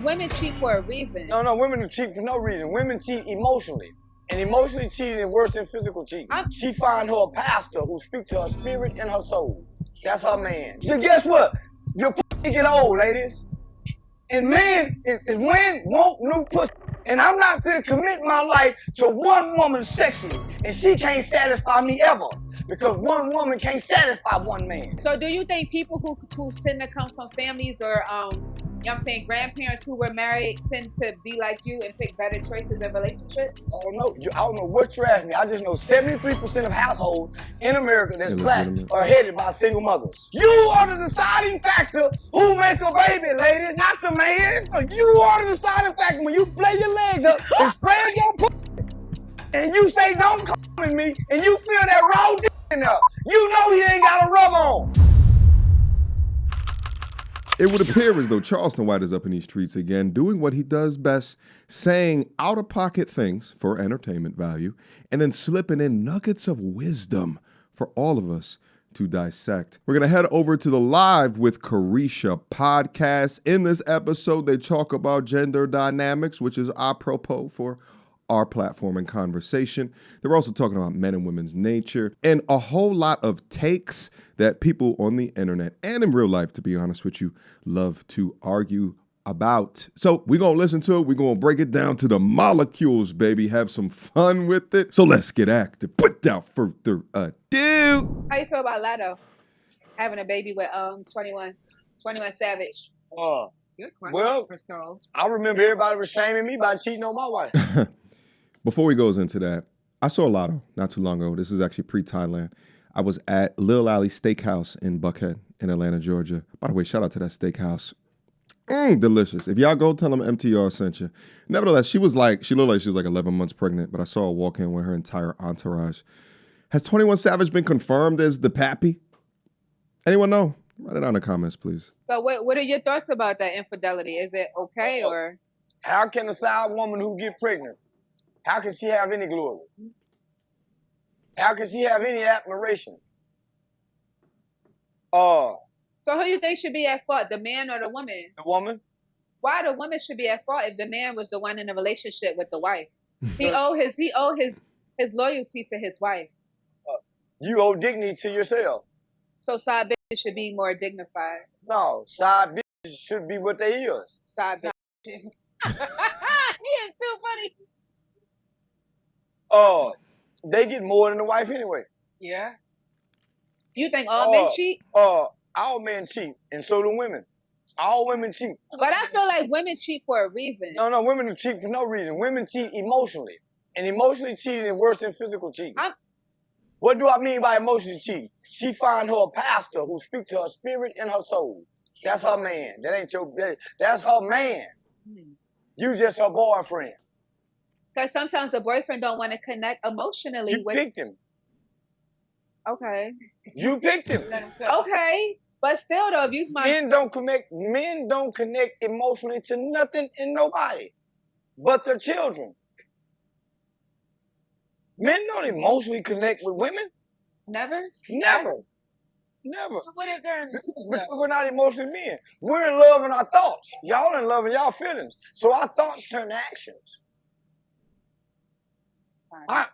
like women cheat for a reason. No, women cheat for no reason. Women cheat emotionally. And emotionally cheating is worse than physical cheating. She find her a pastor who speaks to her spirit and her soul. That's her man. Then guess what? Your pussy get old, ladies. And men is men want new pussy. And I'm not gonna commit my life to one woman sexually. And she can't satisfy me ever. Because one woman can't satisfy one man. So do you think people who tend to come from families or you know what I'm saying, grandparents who were married tend to be like you and pick better choices in relationships? I don't know what you're asking me. I just know 73% of households in America that's black are headed by single mothers. You are the deciding factor who make a baby, ladies, not the man. You are the deciding factor when you play your legs up and spread your pussy and you say don't come with me and you feel that raw dick in there. You know he ain't got a rub on. It would appear as though Charleston White is up in these streets again, doing what he does best, saying out-of-pocket things for entertainment value, and then slipping in nuggets of wisdom for all of us to dissect. We're going to head over to the Live with Cashapp podcast. In this episode, they talk about gender dynamics, which is apropos for our platform and conversation. They're also talking about men and women's nature and a whole lot of takes that people on the internet and in real life, to be honest with you, love to argue about. So we're going to listen to it. We're going to break it down to the molecules, baby. Have some fun with it. So let's get active. Without further ado. How you feel about Lotto having a baby with 21 Savage? Good question. Well, I remember everybody was shaming me by cheating on my wife. Before we goes into that, I saw Lotto not too long ago. This is actually pre-Thailand. I was at Lil Alley Steakhouse in Buckhead in Atlanta, Georgia. By the way, shout out to that steakhouse. Delicious. If y'all go, tell them MTR sent you. Nevertheless, she looked like she was like 11 months pregnant, but I saw her walk in with her entire entourage. Has 21 Savage been confirmed as the pappy? Anyone know? Write it down in the comments, please. So what are your thoughts about that infidelity? Is it okay or? How can a side woman who get pregnant, how can she have any glory? How can she have any admiration? So who you think should be at fault, the man or the woman? The woman. Why the woman should be at fault if the man was the one in a relationship with the wife? He owe his loyalty to his wife. You owe dignity to yourself. So side bitches should be more dignified. No, side bitches should be what they is. Side bitches. He is too funny. They get more than the wife anyway. Yeah. You think all men cheat? All men cheat, and so do women. All women cheat. But I feel like women cheat for a reason. No, women cheat for no reason. Women cheat emotionally. And emotionally cheating is worse than physical cheating. What do I mean by emotionally cheating? She find her a pastor who speaks to her spirit and her soul. That's her man. That's her man. You just her boyfriend. Because sometimes a boyfriend don't want to connect emotionally with... You picked him. Okay. You picked him. Okay. But still though, if you men don't connect emotionally to nothing and nobody but their children. Men don't emotionally connect with women. Never? Never. So what if they're because we're not emotional men. We're in love in our thoughts. Y'all in love in y'all feelings. So our thoughts turn to actions. Our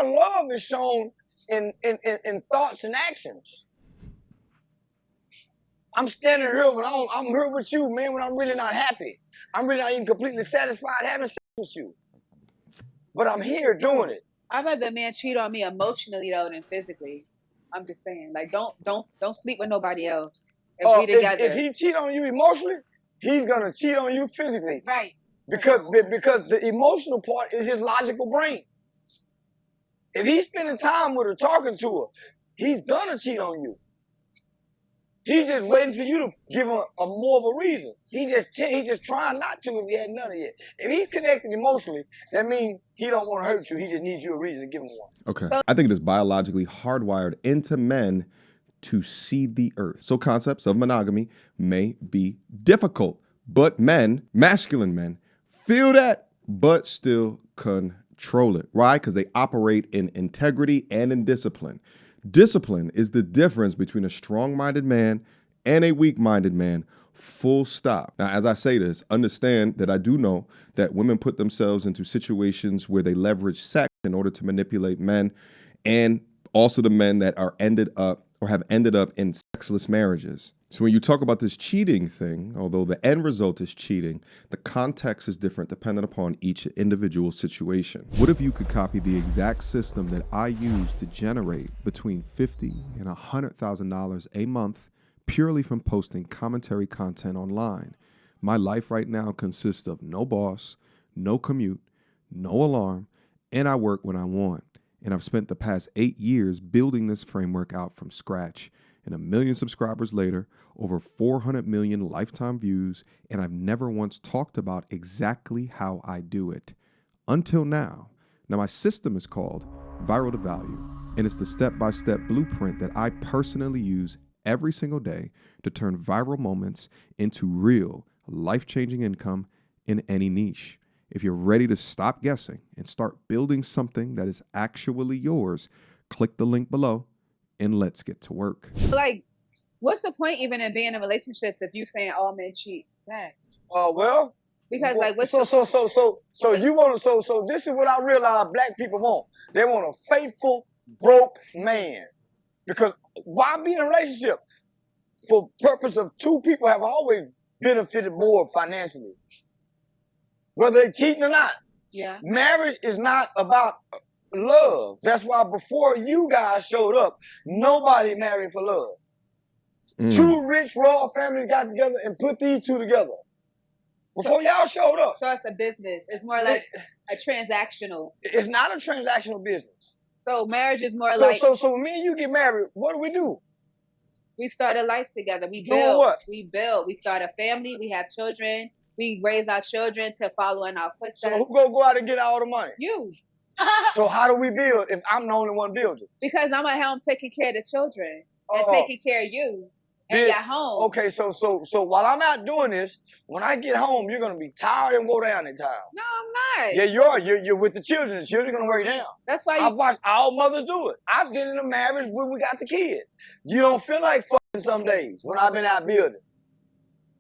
love is shown in thoughts and actions. I'm standing here, but I'm here with you, man, when I'm really not happy. I'm really not even completely satisfied having sex with you. But I'm here doing it. I'd rather a man cheat on me emotionally though than physically. I'm just saying, like, don't sleep with nobody else. If he cheat on you emotionally, he's gonna cheat on you physically. Right. Because the emotional part is his logical brain. If he's spending time with her, talking to her, he's gonna cheat on you. He's just waiting for you to give him a more of a reason. He's just trying not to if he had none of it. If he's connected emotionally, that means he don't want to hurt you. He just needs you a reason to give him one. Okay. I think it is biologically hardwired into men to see the earth. So concepts of monogamy may be difficult, but men, masculine men, feel that, but still control it. Why? Because they operate in integrity and in discipline. Discipline is the difference between a strong-minded man and a weak-minded man Full stop. Now, as I say this, understand that I do know that women put themselves into situations where they leverage sex in order to manipulate men, and also the men that are ended up or have ended up in sexless marriages. So when you talk about this cheating thing, although the end result is cheating, the context is different depending upon each individual situation. What if you could copy the exact system that I use to generate between $50,000 and $100,000 a month purely from posting commentary content online? My life right now consists of no boss, no commute, no alarm, and I work when I want. And I've spent the past 8 years building this framework out from scratch. And 1 million subscribers later, over 400 million lifetime views, and I've never once talked about exactly how I do it. Until now. Now, my system is called Viral to Value, and it's the step-by-step blueprint that I personally use every single day to turn viral moments into real, life-changing income in any niche. If you're ready to stop guessing and start building something that is actually yours, click the link below and let's get to work. Like, what's the point even in being in relationships if you saying all men cheat? That's well, because like what's so you want to so this is what I realize black people want. They want a faithful, broke man. Because why be in a relationship? For purpose of two people have always benefited more financially. Whether they're cheating or not. Yeah. Marriage is not about love. That's why before you guys showed up, nobody married for love. Two rich royal families got together and put these two together. Before y'all showed up. So it's a business. It's more like a transactional. It's not a transactional business. So marriage is more like... So when me and you get married, what do? We start a life together. We Doing build. what? We build. We start a family. We have children. We raise our children to follow in our footsteps. So who gonna go out and get all the money? You. So how do we build if I'm the only one building? Because I'm at home taking care of the children and taking care of you and your home. Okay, so while I'm out doing this, when I get home, you're gonna be tired and go down in town. No, I'm not. Yeah, you are. You're with the children. The children are gonna wear you down. That's why I've watched all mothers do it. I've been in a marriage when we got the kid. You don't feel like fucking some days when I've been out building.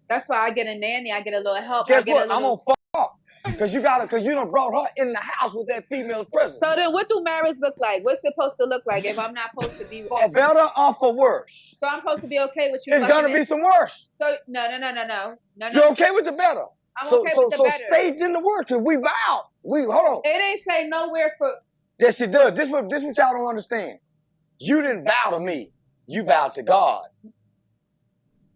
That's why I get a nanny. I get a little help. Guess what? I'm gonna fuck up. Because you done brought her in the house with that female's presence. So then what do marriage look like? What's it supposed to look like if I'm not supposed to be for better or for worse? So I'm supposed to be okay with you? It's gonna be some worse. So no. You're okay with the better. I'm okay with the better. So stay in the work, because we vowed. Hold on. It ain't say nowhere for... Yes, it does. This what y'all don't understand. You didn't vow to me. You vowed to God.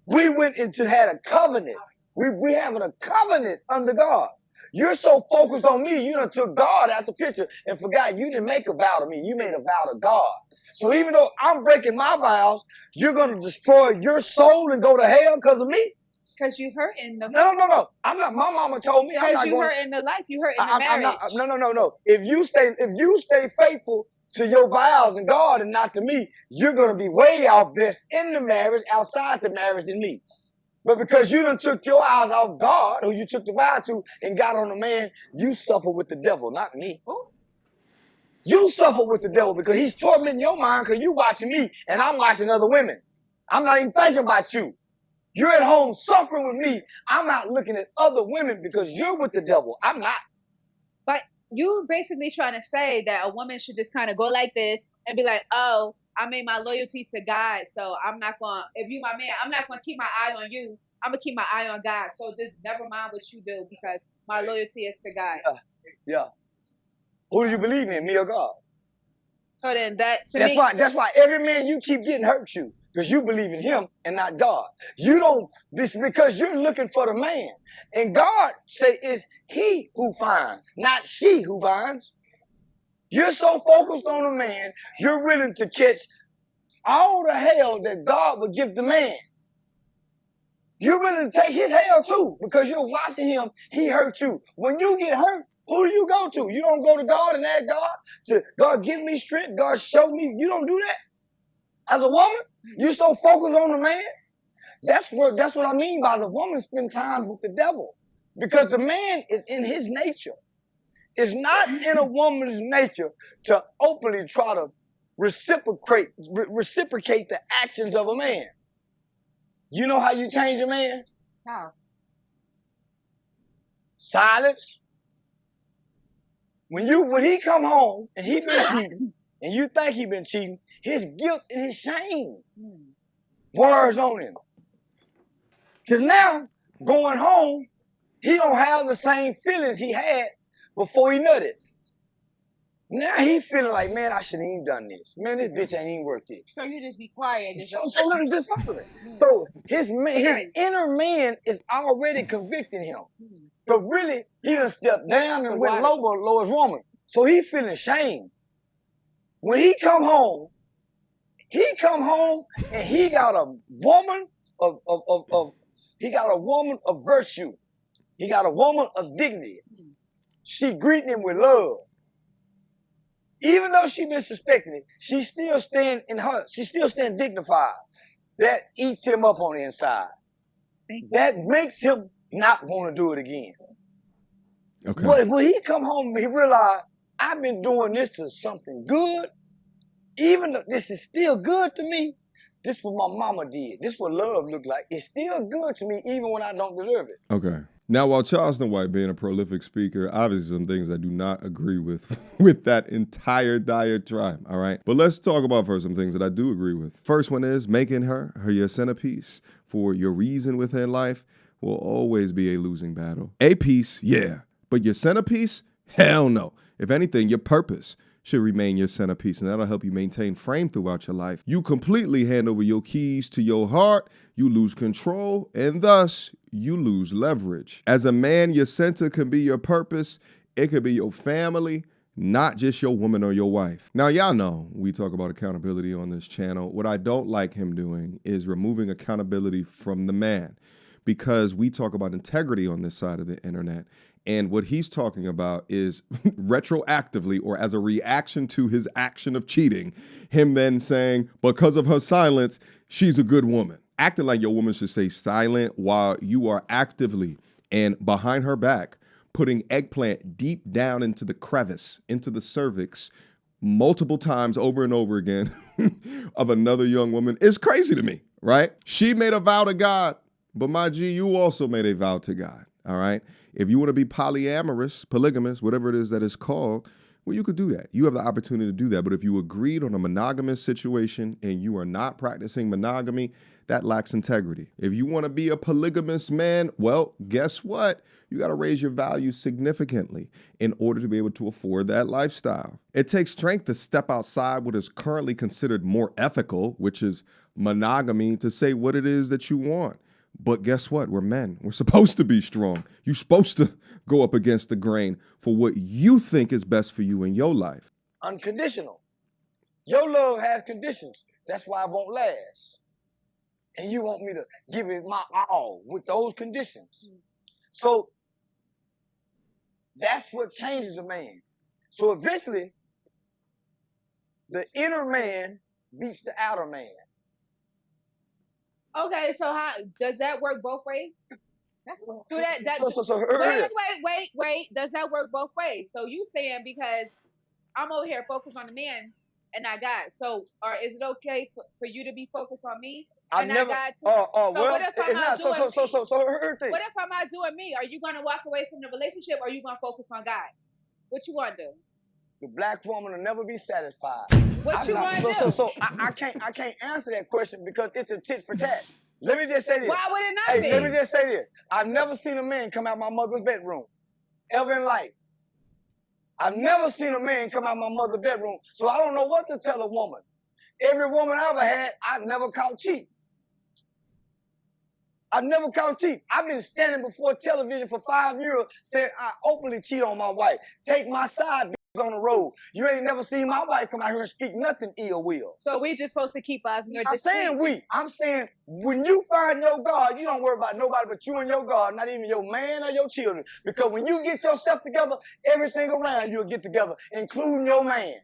We went into had a covenant. We having a covenant under God. You're so focused on me, you done took God out the picture and forgot you didn't make a vow to me. You made a vow to God. So even though I'm breaking my vows, you're going to destroy your soul and go to hell because of me? Because you hurt in the... No. I'm not. My mama told me I'm not going... Because you hurt in the life. You hurt in the marriage. No. If you stay faithful to your vows and God and not to me, you're going to be way out best in the marriage, outside the marriage than me. But because you done took your eyes off God, who you took the vow to, and got on a man, you suffer with the devil, not me. You suffer with the devil because he's tormenting your mind because you watching me and I'm watching other women. I'm not even thinking about you. You're at home suffering with me. I'm out looking at other women because you're with the devil. I'm not. But you basically trying to say that a woman should just kind of go like this and be like, oh, I made my loyalty to God, so I'm not going to, if you my man, I'm not going to keep my eye on you. I'm going to keep my eye on God. So just never mind what you do because my loyalty is to God. Yeah. Who do you believe in, me or God? So then that's why every man you keep getting hurt you because you believe in him and not God. You don't, because you're looking for the man. And God say it's he who finds, not she who finds. You're so focused on the man, you're willing to catch all the hell that God would give the man. You're willing to take his hell too, because you're watching him, he hurt you. When you get hurt, who do you go to? You don't go to God and ask God to, God give me strength, God show me. You don't do that. As a woman, you're so focused on the man. That's what I mean by the woman spend time with the devil. Because the man is in his nature. It's not in a woman's nature to openly try to reciprocate the actions of a man. You know how you change a man? How? Silence. When he come home and he been cheating, and you think he been cheating, his guilt and his shame wears on him. Because now, going home, he don't have the same feelings he had before he nutted. Now he feeling like, man, I shouldn't even done this. Man, this bitch ain't even worth it. So you just be quiet. So let me just follow it. So his inner man is already convicting him. But really, he done stepped down and went low as woman. So he feeling shame. When he come home and he got a woman he got a woman of virtue. He got a woman of dignity. She greeting him with love. Even though she disrespecting it, she's still staying dignified. That eats him up on the inside. That makes him not want to do it again. Okay. But when he come home, he realized, I've been doing this to something good. Even though this is still good to me, this is what my mama did. This is what love looked like. It's still good to me even when I don't deserve it. Okay. Now, while Charleston White being a prolific speaker, obviously some things I do not agree with that entire diatribe, all right? But let's talk about first some things that I do agree with. First one is making her your centerpiece for your reason within life will always be a losing battle. A piece, yeah, but your centerpiece, hell no. If anything, your purpose should remain your centerpiece, and that'll help you maintain frame throughout your life. You completely hand over your keys to your heart, you lose control, and thus you lose leverage. As a man, your center can be your purpose. It could be your family, not just your woman or your wife. Now, y'all know we talk about accountability on this channel. What I don't like him doing is removing accountability from the man, because we talk about integrity on this side of the internet. And what he's talking about is retroactively, or as a reaction to his action of cheating, him then saying, because of her silence, she's a good woman. Acting like your woman should stay silent while you are actively and behind her back putting eggplant deep down into the crevice, into the cervix, multiple times over and over again of another young woman is crazy to me, right? She made a vow to God, but my G, you also made a vow to God, all right? If you want to be polyamorous, polygamous, whatever it is that is called, well, you could do that. You have the opportunity to do that. But if you agreed on a monogamous situation and you are not practicing monogamy, that lacks integrity. If you want to be a polygamous man, well, guess what? You got to raise your values significantly in order to be able to afford that lifestyle. It takes strength to step outside what is currently considered more ethical, which is monogamy, to say what it is that you want. But guess what? We're men. We're supposed to be strong. You're supposed to go up against the grain for what you think is best for you in your life. Unconditional. Your love has conditions. That's why it won't last. And you want me to give it my all with those conditions. So that's what changes a man. So eventually, the inner man beats the outer man. Okay, so how does that work both ways? That's what. Do that. Wait. Does that work both ways? So you saying because I'm over here focused on the man and not God. So, or is it okay for you to be focused on me and not God too? What if I'm not doing me? What if I'm not doing me? Are you gonna walk away from the relationship, or are you gonna focus on God? What you want to do? The black woman will never be satisfied. What you want to do? So I can't answer that question because it's a tit for tat. Let me just say this. Why would it not be? Let me just say this. I've never seen a man come out my mother's bedroom, ever in life. I've never seen a man come out my mother's bedroom, so I don't know what to tell a woman. Every woman I ever had, I've never caught cheating. I've never caught cheating. I've been standing before television for 5 years saying I openly cheat on my wife. Take my side, on the road. You ain't never seen my wife come out here and speak nothing ill will. So we just supposed to keep us. I'm saying we. I'm saying when you find your God, you don't worry about nobody but you and your God, not even your man or your children. Because when you get yourself together, everything around you'll get together, including your man.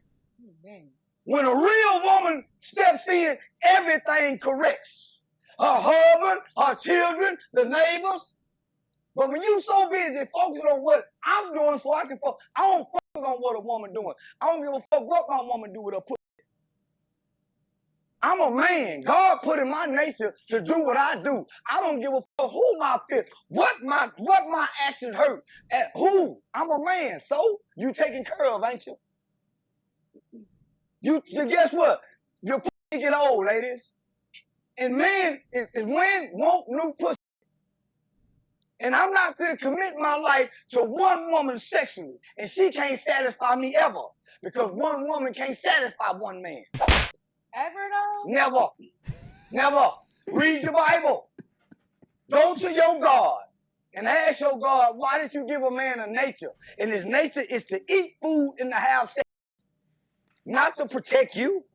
When a real woman steps in, everything corrects. Her husband, her children, the neighbors. But when you so busy focusing on what I'm doing so I can focus, I don't focus on what a woman doing. I don't give a fuck what my woman do with her pussy. I'm a man. God put in my nature to do what I do. I don't give a fuck who my fit, what my actions hurt, at who. I'm a man, so you taken care of, ain't you? You guess what? Your pussy get old, ladies. And men want new pussy. And I'm not gonna commit my life to one woman sexually, and she can't satisfy me ever, because one woman can't satisfy one man. Ever though? Never. Never. Read your Bible. Go to your God and ask your God, why did you give a man a nature? And his nature is to eat food and to have sex, not to protect you.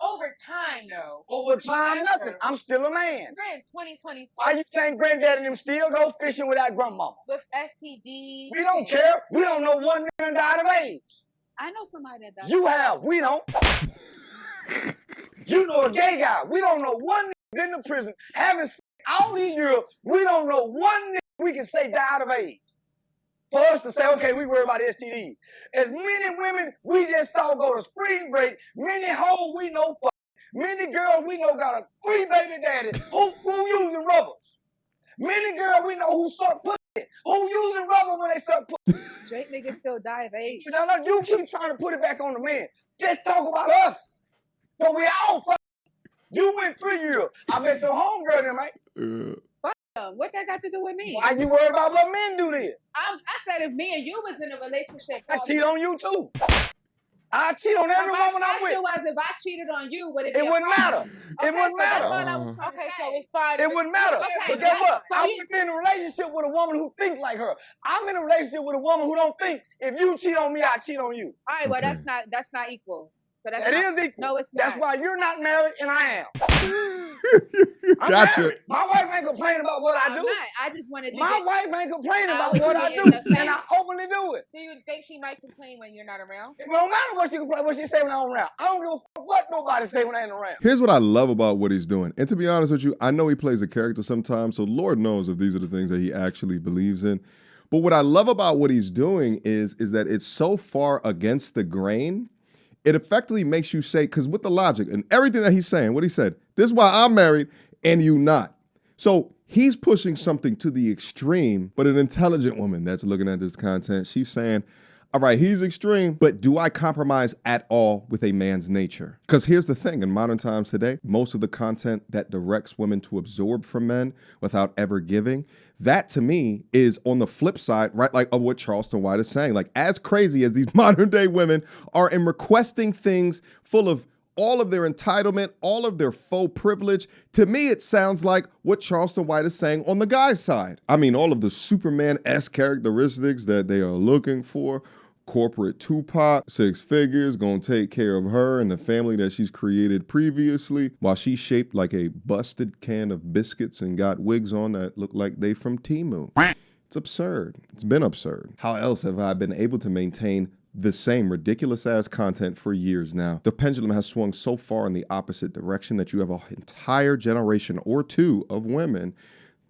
Over time, though. Over time, nothing. I'm still a man. Grant, 2026. Why you think granddaddy and them still go fishing with that grandmama? With STDs. We don't care. We don't know one nigga died of AIDS. I know somebody that does. You have. We don't. You know a gay guy. We don't know one nigga been to prison, having sex all these years. We don't know one nigga we can say died of AIDS. For us to say, okay, we worry about STDs. As many women we just saw go to spring break, many hoes we know fuck, many girls we know got a 3 baby daddy who using rubbers. Many girls we know who suck pussy, who using rubber when they suck pussy. Straight niggas still die of AIDS. You keep trying to put it back on the man. Just talk about us. But we all fuck. You went 3 years. I bet your homegirl them, ain't. What that got to do with me? Why you worried about what men do then? I said if me and you was in a relationship. I cheat on you too. I cheat on every woman I'm with. My question was, if I cheated on you, would it be It wouldn't matter. It wouldn't matter. Okay, so it's fine. It wouldn't matter. Okay, but guess what? So I'm in a relationship with a woman who thinks like her. I'm in a relationship with a woman who don't think if you cheat on me, I cheat on you. All right, well that's not equal. So that's it is equal. No, it's not. That's why you're not married and I am. Gotcha. Married. My wife ain't complaining about what I do. I'm not. I just wanted to. My wife ain't complaining about what I do, and I openly do it. Do you think she might complain when you're not around? It don't matter what she complain, what she say when I'm around. I don't give a fuck what nobody say when I ain't around. Here's what I love about what he's doing. And to be honest with you, I know he plays a character sometimes, so Lord knows if these are the things that he actually believes in. But what I love about what he's doing is that it's so far against the grain. It effectively makes you say, because with the logic and everything that he's saying, what he said, this is why I'm married and you not. So he's pushing something to the extreme, but an intelligent woman that's looking at this content, she's saying, all right, he's extreme, but do I compromise at all with a man's nature? Because here's the thing, in modern times today, most of the content that directs women to absorb from men without ever giving, that to me is on the flip side, right, like of what Charleston White is saying. Like, as crazy as these modern day women are in requesting things full of all of their entitlement, all of their faux privilege, to me it sounds like what Charleston White is saying on the guy's side. I mean, all of the Superman-esque characteristics that they are looking for. Corporate Tupac, 6 figures, gonna take care of her and the family that she's created previously, while she's shaped like a busted can of biscuits and got wigs on that look like they from Temu. It's absurd. It's been absurd. How else have I been able to maintain the same ridiculous ass content for years now? The pendulum has swung so far in the opposite direction that you have an entire generation or two of women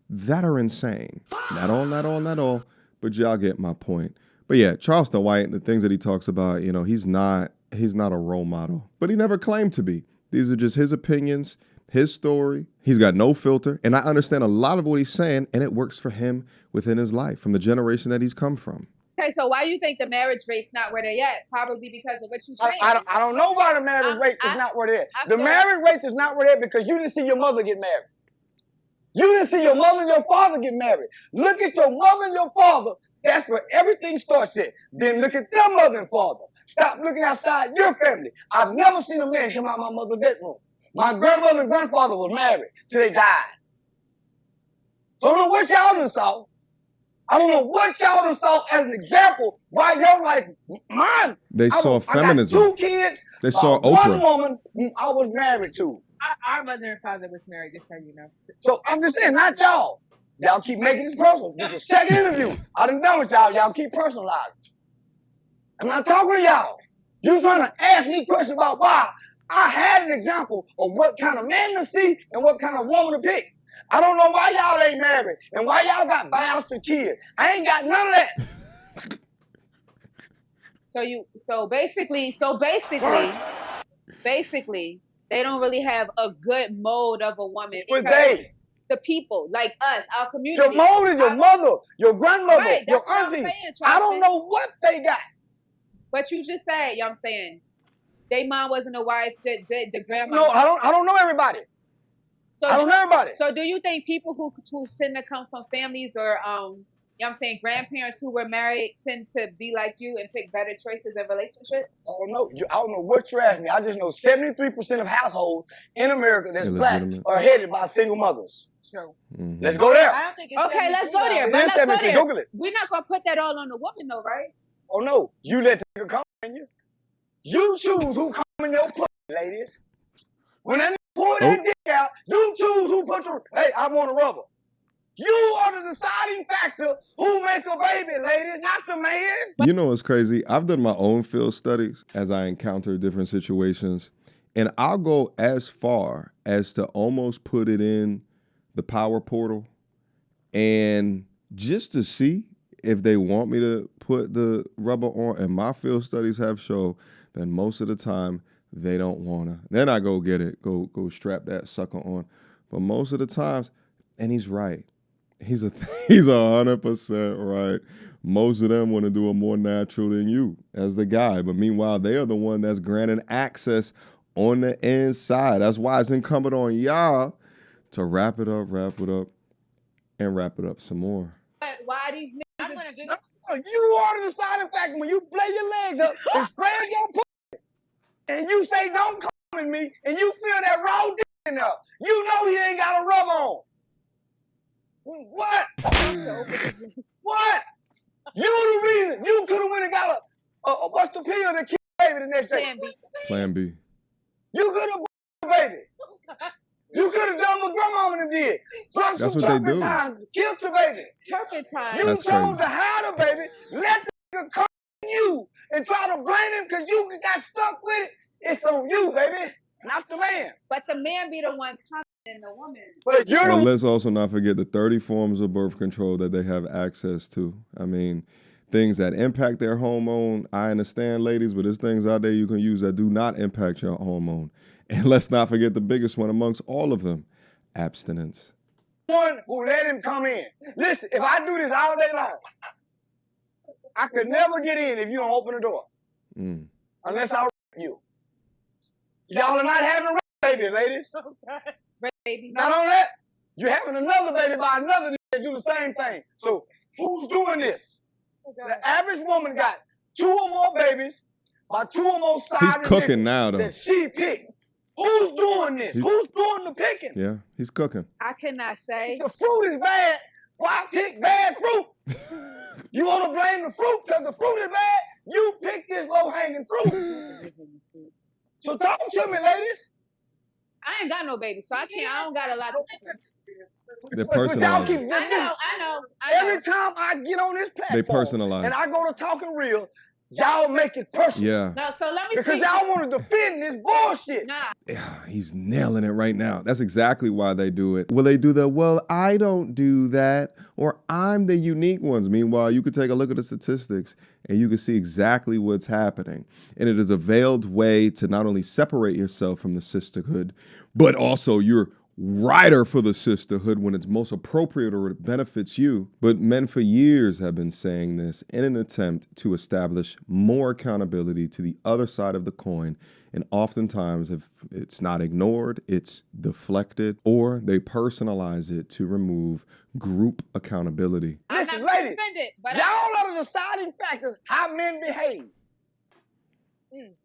that are insane. Not all, but y'all get my point. But yeah, Charleston White and the things that he talks about, you know, he's not a role model, but he never claimed to be. These are just his opinions, his story. He's got no filter. And I understand a lot of what he's saying, and it works for him within his life, from the generation that he's come from. Okay, so why do you think the marriage rate's not where they're at? Probably because of what you're saying. I don't know why the marriage rate is not where they're at. The marriage rate is not where they're at because you didn't see your mother get married. You didn't see your mother and your father get married. Look at your mother and your father. That's where everything starts at. Then look at their mother and father. Stop looking outside your family. I've never seen a man come out of my mother's bedroom. My grandmother and grandfather was married till they died. So I don't know what y'all done saw. I don't know what y'all done saw as an example why your life, mine. They saw feminism. I got 2 kids. They saw Oprah. One woman whom I was married to. Our mother and father was married, just so you know. So I'm just saying, not y'all. Y'all keep making this personal. This is the second interview. I done done with y'all. Y'all keep personalizing. I'm not talking to y'all. You trying to ask me questions about why. I had an example of what kind of man to see and what kind of woman to pick. I don't know why y'all ain't married and why y'all got bastard kids. I ain't got none of that. So basically, They don't really have a good mold of a woman. But they. The people, like us, our community. Your mold is your mother, your grandmother, right, your auntie. Saying, I don't know what they got. But you just said, you know what I'm saying? They mom wasn't a wife, the grandma. No, I don't know everybody. So I don't know everybody. So do you think people who tend to come from families or you know what I'm saying, grandparents who were married tend to be like you and pick better choices in relationships? I don't know. I don't know what you're asking me. I just know 73% of households in America that's black are headed by single mothers. True. Mm-hmm. Let's go there. I don't think it's okay, let's go there. Let's go there. Google it. We're not going to put that all on the woman though, right? Oh no. You let the nigga come in you. You choose who come in your pussy, ladies. When that nigga pull that dick out, you choose who put the... Hey, I want a rubber. You are the deciding factor who make a baby, ladies, not the man. You know what's crazy? I've done my own field studies as I encounter different situations, and I'll go as far as to almost put it in the power portal and just to see if they want me to put the rubber on. And my field studies have shown that most of the time they don't want to. Then I go get it, go strap that sucker on. But most of the times, and he's right. He's 100% right. Most of them want to do it more natural than you as the guy. But meanwhile, they are the one that's granted access on the inside. That's why it's incumbent on y'all to wrap it up, and wrap it up some more. But why these niggas? You are the deciding factor when you play your legs up and spread your pussy, and you say don't come at me, and you feel that raw dick in there. You know he ain't got a rub on. What? What? You the reason. You could have went and got a what's the pill to kill baby the next day? Plan B. You could have the baby. You could have done what grandmama them did. Drunk That's some what they do. turpentine, killed the baby. Turpentine. You chose to hide the baby, let the nigga come on you and try to blame him because you got stuck with it. It's on you, baby, not the man. But the man be the one coming in the woman. But you're and let's also not forget the 30 forms of birth control that they have access to. I mean, things that impact their hormone, I understand, ladies, but there's things out there you can use that do not impact your hormone. And let's not forget the biggest one amongst all of them, abstinence. One who let him come in. Listen, if I do this all day long, I could never get in if you don't open the door. Unless I you. Y'all are not having a baby, ladies. Baby. Not only that, you're having another baby by another nigga that do the same thing. So who's doing this? The average woman got 2 or more babies by 2 or more sides. He's cooking now, though. That she picked. Who's doing this? Who's doing the picking? Yeah, he's cooking. I cannot say. The fruit is bad. Why pick bad fruit? You want to blame the fruit because the fruit is bad? You pick this low-hanging fruit. So talk to me, ladies. I ain't got no baby, so I don't got a lot of... They're personalized. I know. Every time I get on this platform, they personalize. And I go to Talking Real, y'all make it personal. Yeah. No, so let me because y'all want to defend this bullshit. Nah. He's nailing it right now. That's exactly why they do it. Will they do the, well, I don't do that, or I'm the unique ones? Meanwhile, you could take a look at the statistics and you can see exactly what's happening. And it is a veiled way to not only separate yourself from the sisterhood, but also you're rider for the sisterhood when it's most appropriate or it benefits you. But men for years have been saying this in an attempt to establish more accountability to the other side of the coin. And oftentimes, if it's not ignored, it's deflected, or they personalize it to remove group accountability. Listen, ladies, y'all are the deciding factors how men behave.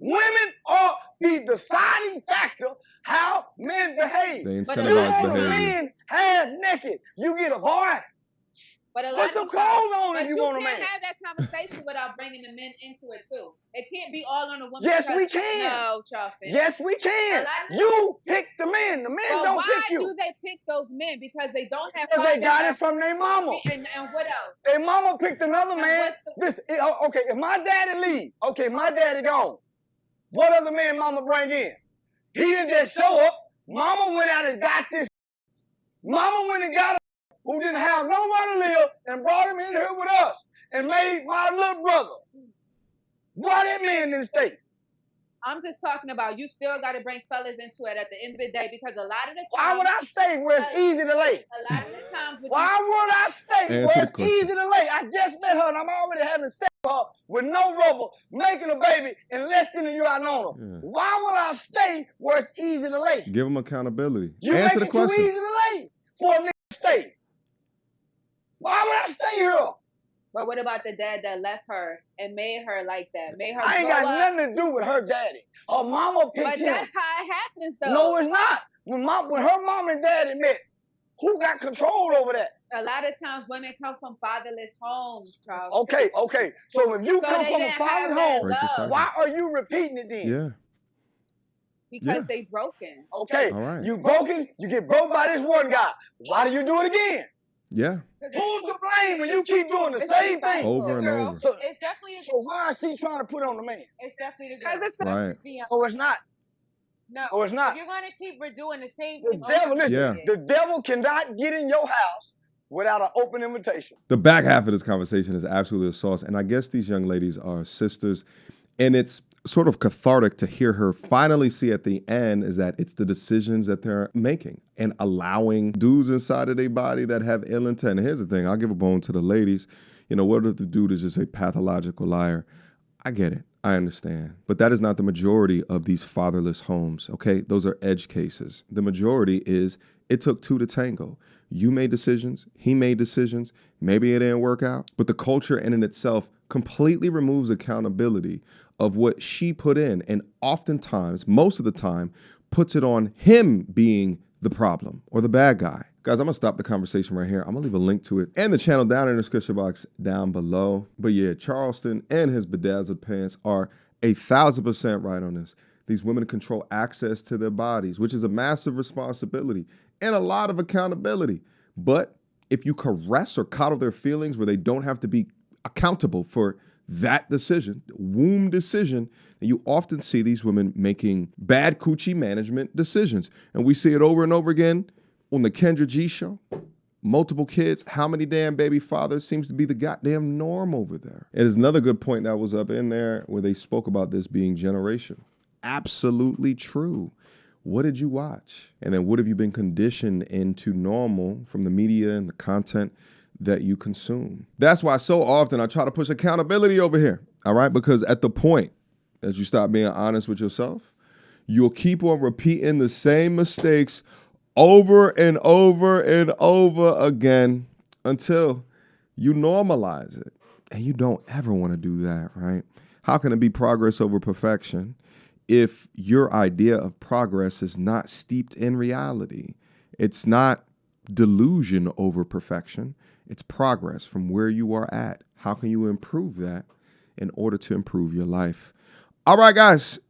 Women are the deciding factor how men behave. They incentivize behavior. Men half naked. You get a boy. But put some clothes on if you want a man. You can't have that conversation without bringing the men into it too. It can't be all on the woman. Yes, we can. No, Charleston. Yes, we can. You pick the men. The men don't pick you. Why do they pick those men? Because they don't have. Because they got it from their mama. And what else? Their mama picked another man. Okay, if my daddy leave, okay, my daddy gone. What other man mama bring in? He didn't just show up. Mama went out and got this. Mama went and got who didn't have nowhere to live and brought him in here with us and made my little brother. Why that man didn't stay? I'm just talking about you still got to bring fellas into it at the end of the day because a lot of the times. Why would I stay where it's easy to lay? A lot of the times. Why would I stay where it's easy to lay? I just met her and I'm already having sex with her with no rubber, making a baby in less than a year I know her. Yeah. Why would I stay where it's easy to lay? Give them accountability. You Answer make the question. Too easy to lay for a nigga to stay. Why would I stay here? But what about the dad that left her and made her like that? Made her I ain't got nothing to do with her daddy. Her mama picked him. But that's how it happens, though. No, it's not. When her mom and daddy met, who got control over that? A lot of times women come from fatherless homes, Charles. Okay. So if you come from a fatherless home, why are you repeating it then? Yeah. Because they broken. Okay. All right. You broken, you get broke by this one guy. Why do you do it again? Yeah. Who's to blame when you keep doing the same thing? Over and over. So it's definitely so why is she trying to put it on the man? It's definitely the girl. Right. Oh, it's not. No. Oh, it's not. If you're going to keep doing the same thing. The devil cannot get in your house without an open invitation. The back half of this conversation is absolutely a sauce. And I guess these young ladies are sisters. And it's sort of cathartic to hear her finally see at the end is that it's the decisions that they're making and allowing dudes inside of their body that have ill intent. And here's the thing, I'll give a bone to the ladies. You know, what if the dude is just a pathological liar? I get it. I understand. But that is not the majority of these fatherless homes, okay? Those are edge cases. The majority is it took two to tango. You made decisions. He made decisions. Maybe it didn't work out. But the culture in itself completely removes accountability of what she put in, and oftentimes, most of the time, puts it on him being the problem or the bad guy. Guys, I'm gonna stop the conversation right here. I'm gonna leave a link to it and the channel down in the description box down below. But yeah, Charleston and his bedazzled pants are 1,000% right on this. These women control access to their bodies, which is a massive responsibility and a lot of accountability. But if you caress or coddle their feelings where they don't have to be accountable for that decision, womb decision, and you often see these women making bad coochie management decisions. And we see it over and over again on the Kendra G show. Multiple kids, how many damn baby fathers seems to be the goddamn norm over there. And there's another good point that was up in there where they spoke about this being generational. Absolutely true. What did you watch? And then what have you been conditioned into normal from the media and the content that you consume? That's why so often I try to push accountability over here, all right? Because at the point that you stop being honest with yourself, you'll keep on repeating the same mistakes over and over and over again until you normalize it. And you don't ever want to do that, right? How can it be progress over perfection if your idea of progress is not steeped in reality? It's not delusion over perfection. It's progress from where you are at. How can you improve that in order to improve your life? All right, guys,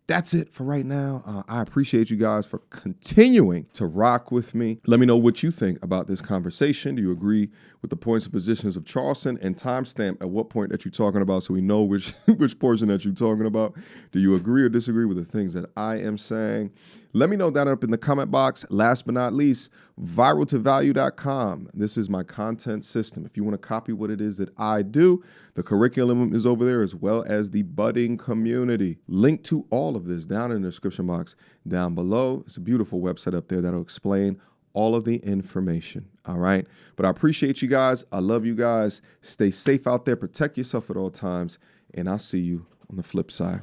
that's it for right now. I appreciate you guys for continuing to rock with me. Let me know what you think about this conversation. Do you agree with the points and positions of Charleston? And timestamp at what point that you're talking about so we know which portion that you're talking about. Do you agree or disagree with the things that I am saying? Let me know down up in the comment box. Last but not least, viraltovalue.com. This is my content system. If you want to copy what it is that I do, the curriculum is over there as well as the budding community. Link to all of this down in the description box down below. It's a beautiful website up there that'll explain all of the information. All right. But I appreciate you guys. I love you guys. Stay safe out there. Protect yourself at all times. And I'll see you on the flip side.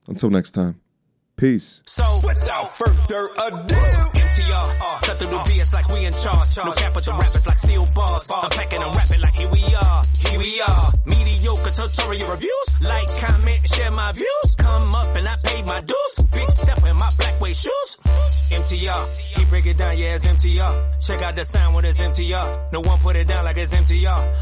Until next time. Peace. So, without further ado, MTR, cut through the BS like we in charge. No cap with the rappers like steel bars. I'm packing and rapping like here we are. Mediocre tutorial reviews. Like, comment, share my views. Come up and I paid my dues. Big step in my black way shoes. MTR, he break it down, yeah, it's MTR. Check out the sound when it's MTR. No one put it down like it's MTR.